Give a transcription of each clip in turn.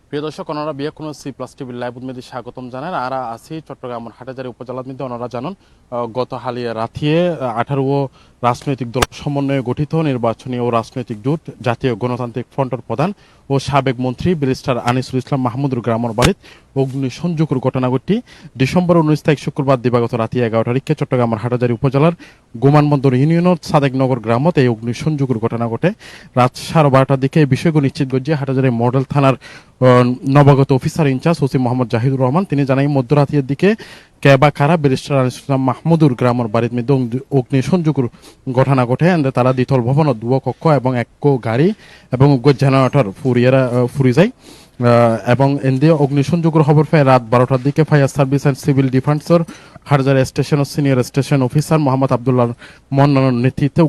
প্রিয় দর্শক, ওনারা বিয়ে কোনো C+ টিভির লাইভ উদ্মেদি স্বাগতম জানান। আর আছি চট্টগ্রাম হাটহাজারী উপজেলার মধ্যে। ওনারা জানান গত হালিয়া রাথিয়ে 18 রাজনৈতিক দল সমন্বয়ে গঠিত নির্বাচনী ও রাজনৈতিক জোট জাতীয় গণতান্ত্রিক ফ্রন্টের প্রধান ও সাবেক মন্ত্রী ব্যারিস্টার আনিসুল ইসলাম মাহমুদুর গ্রামের বাড়িত অগ্নি সংযোগের ঘটনা ঘটি ডিসেম্বর 19 তারিখ শুক্রবার দিবাগত রাতে 11টা তারিখে চট্টগ্রাম হাটহাজারী উপজেলার গোমানবন্দর ইউনিয়নের সাদেকনগর গ্রামত এই অগ্নি সংযোগের ঘটনা ঘটে। রাত 12:30টার দিকে এই বিষয়গুলো নিশ্চিত করছে হাটহাজারী মডেল থানার নবাগত officer in charge OC Mohammad Jahidur Rahman. তিনি জানাই মধ্যরাতের দিকে কেবা খারা ব্যারিস্টার আনিসুল ইসলাম মাহমুদুর গ্রামের বাড়ির মধ্যে অগ্নি সংযোগের ঘটনা ঘটে। তারা দ্বিতল ভবন দুয় কক্ষ এবং এক গাড়ি এবং জেনারেটর ফুরি যায় এবং এনদিয়ে অগ্নিসংযোগের খবর পায় রাত 12টার দিকে ফায়ার সার্ভিস অ্যান্ড সিভিল ডিফেন্সের হাটহাজারী স্টেশনের senior station officer Mohammad Abdullah মন্নানের নেতৃত্বে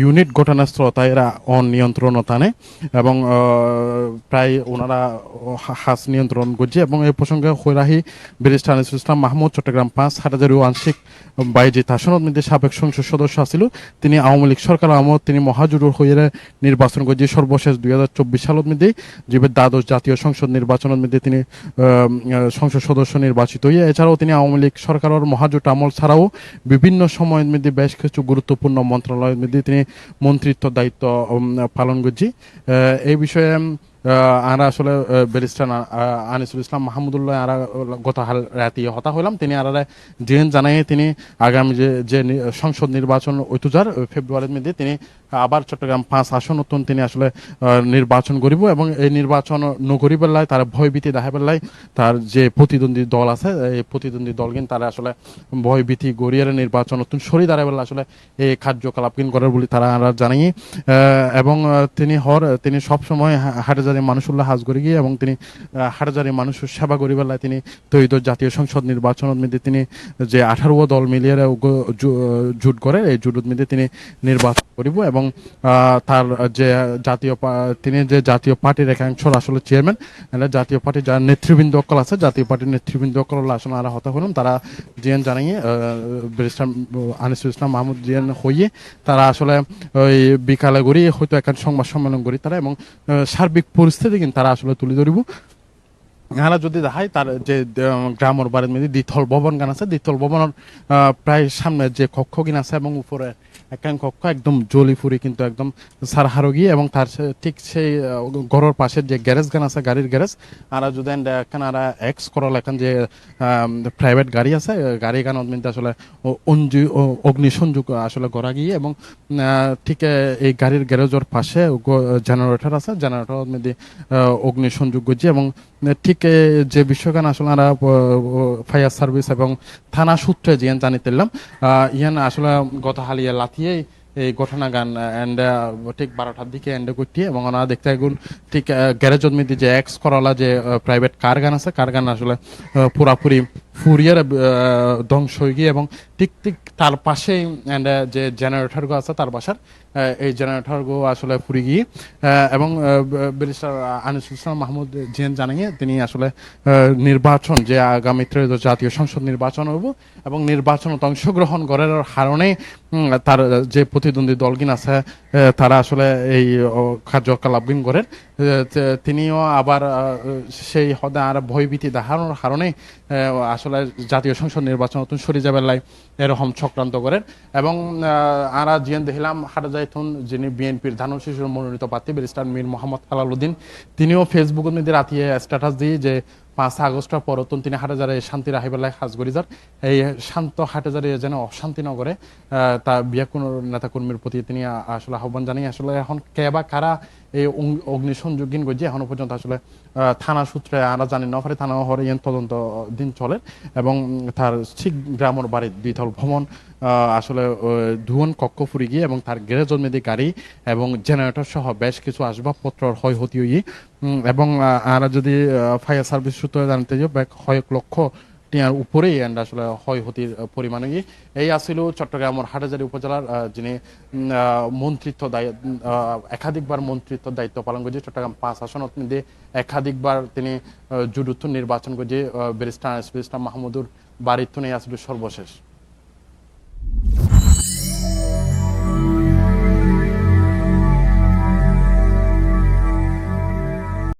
ইউনিট ঘটনাস্থল তাইরা অনিয়ন্ত্রণ টানে এবং প্রায় ওনারা হাস নিয়ন্ত্রণ করছে। এবং এই প্রসঙ্গে হৈরাহি ব্যারিস্টার আনিসুল ইসলাম মাহমুদ চট্টগ্রাম 5 হাটহাজারী আংশিক বাইজিত আসনের মধ্যে সাবেক সংসদ সদস্য আছিল। তিনি আওয়ামী লীগ সরকার আমল তিনি মহাজোটের হয়ে নির্বাচন করছে। সর্বশেষ 2024 সালের মধ্যে জীবের দ্বাদশ জাতীয় সংসদ নির্বাচনের মধ্যে তিনি সংসদ সদস্য নির্বাচিত হয়ে। এছাড়াও তিনি আওয়ামী লীগ সরকারের মহাজোট আমল ছাড়াও বিভিন্ন সময়ের মধ্যে বেশ কিছু গুরুত্বপূর্ণ মন্ত্রণালয়ের মধ্যে তিনি মন্ত্রিত্ব দায়িত্ব পালন করছি। এই বিষয়ে আমরা আসলে ব্যারিস্টার আনিসুল ইসলাম মাহমুদুল্লাহ আর গত রাতে হতা হইলাম। তিনি আর জেন জানাই তিনি আগামী যে সংসদ নির্বাচন ঐতুজার ফেব্রুয়ারির মধ্যে তিনি আবার চট্টগ্রাম 5 আসন নতুন তিনি আসলে নির্বাচন করিব এবং এই নির্বাচন নগরী বেলায় তার ভয়ভীতি দেখা বেলায় তার যে প্রতিদ্বন্দ্বী দল আছে এই প্রতিদ্বন্দ্বী দল কিন্তু তারা আসলে ভয়ভীতি গড়িয়ে নির্বাচন নতুন সরি দাঁড়ায় বেলা আসলে এই কার্যকলাপ কিন করার বলে তারা আমরা জানাই। এবং তিনি সবসময় হাটহাজারী মানুষুল্লাহ হাজ করে গিয়ে এবং তিনি হাটহাজারী মানুষের সেবা করি বেলায় তিনি তৈরি জাতীয় সংসদ নির্বাচনের মধ্যে তিনি যে 18 দল মিলিয়ে জোট করে এই জোটের মধ্যে তিনি নির্বাচন করিব এবং তার যে তিনি যে জাতীয় পার্টির একাংশ আসলে চেয়ারম্যান জাতীয় পার্টির যারা নেতৃবৃন্দ অকল আছে জাতীয় পার্টির নেতৃবৃন্দ অকল আসলে আর হতা হলাম তারা জিএন জানাইয়ে ব্যারিস্টার আনিসুল ইসলাম মাহমুদ জিএন হইয়ে তারা আসলে ওই বিকালে গড়ি হয়তো এক সংবাদ সম্মেলন করি তারা এবং সার্বিক পরিস্থিতি কিন্তু তারা আসলে তুলে ধরিব। এখানে যদি দেখায় তার যে গ্রামের বাড়ির মধ্যে দ্বিতল ভবন গান আছে দ্বিতল ভবনের প্রায় সামনে যে কক্ষ কিন আছে এবং উপরে একখান কক্ষ একদম জলি ফুরি কিন্তু একদম সারহারগি এবং তার ঠিক সেই ঘরের পাশের যে গ্যারেজ গান আছে গাড়ির গ্যারেজ আর যদি এখানে আর এক্স করল এখন যে প্রাইভেট গাড়ি আছে গাড়ি গানের মধ্যে আসলে অগ্নিসংযোগ আসলে গড়া গিয়ে এবং ঠিক এই গাড়ির গ্যারেজের পাশে জেনারেটর আছে জেনারেটরের মধ্যে অগ্নিসংযোগ করছে এবং ঠিক যে বিষয়গান আসলে আমরা ফায়ার সার্ভিস এবং থানা সূত্রে যে জানিতেলাম ইয়ান আসলে গত হালিয়া লাথিয়ে এই ঘটনা গান এন্ড ঠিক 12টার দিকে এন্ড করতে এবং ওনারা দেখতে এগুলো ঠিক গ্যারেজের মধ্যে যে এক্স করলা যে প্রাইভেট কার গান আছে কার গান আসলে পুরাপুরি ফুরিয়ার ধ্বংস হয়ে গিয়ে এবং ঠিক ঠিক তার পাশেই যে জেনারেটর গো আছে তার বাসার এই জেনারেটর গো আসলে ফুরি গিয়ে এবং ব্যারিস্টার আনিসুল ইসলাম মাহমুদ জিএন জানিয়ে তিনি আসলে নির্বাচন যে আগামী ত্রয়োদশ জাতীয় সংসদ নির্বাচন হইব এবং নির্বাচন অংশগ্রহণ করার কারণে তার যে প্রতিদ্বন্দ্বী দলগিন আছে তারা আসলে এই কার্যকলাপগিন করেন তিনিও আবার সেই হদে আর ভয়ভীতি দেখানোর কারণে আসলে জাতীয় সংসদ নির্বাচন নতুন সরে যাবে লাই এরকম চক্রান্ত করেন এবং আরা জিয়ান দেখলাম হাটহাজারীথুন যিনি বিএনপির ধান শিশুর মনোনীত প্রার্থী ব্যারিস্টার মীর মোহাম্মদ হেলালুদ্দিন তিনিও ফেসবুকের মধ্যে রাতিয়ে স্ট্যাটাস দিয়ে যে 5 আগস্টের পরতন তিনি হাটহাজারে শান্তি রাহিবেলায় হাজ করিজার এই শান্ত হাটহাজারে যেন অশান্তি না করে তা বিয়া কোনো নেতাকর্মীর প্রতি তিনি আসলে আহ্বান জানিয়ে আসলে এখন কে বা কারা এই অগ্নিসংযোগীন গজি এখনো পর্যন্ত আসলে থানা সূত্রে আমরা জানি না পারে থানা হরে তদন্ত দিন চলে এবং তার ঠিক গ্রামের বাড়ির দ্বিতল ভবন আসলে ধুয়ন কক্ষ ফুরি গিয়ে এবং তার গ্যারেজের মধ্যে গাড়ি এবং জেনারেটর সহ বেশ কিছু আসবাবপত্র ক্ষয়ক্ষতি হয়ে এবং আমরা যদি ফায়ার সার্ভিস সূত্রে জানতে যাই কয়েক লক্ষ টিয়ার উপরেই এন্ড আসলে ক্ষয়ক্ষতির পরিমাণ এই আসছিল চট্টগ্রামের হাটহাজারী উপজেলার যিনি মন্ত্রিত্ব একাধিকবার মন্ত্রিত্ব দায়িত্ব পালন করছে চট্টগ্রাম 5 আসনত মধ্যে একাধিকবার তিনি জুডুত্ব নির্বাচন করছে ব্যারিস্টার আনিসুল ইসলাম মাহমুদুর বাড়ির তো নেই আসলে সর্বশেষ।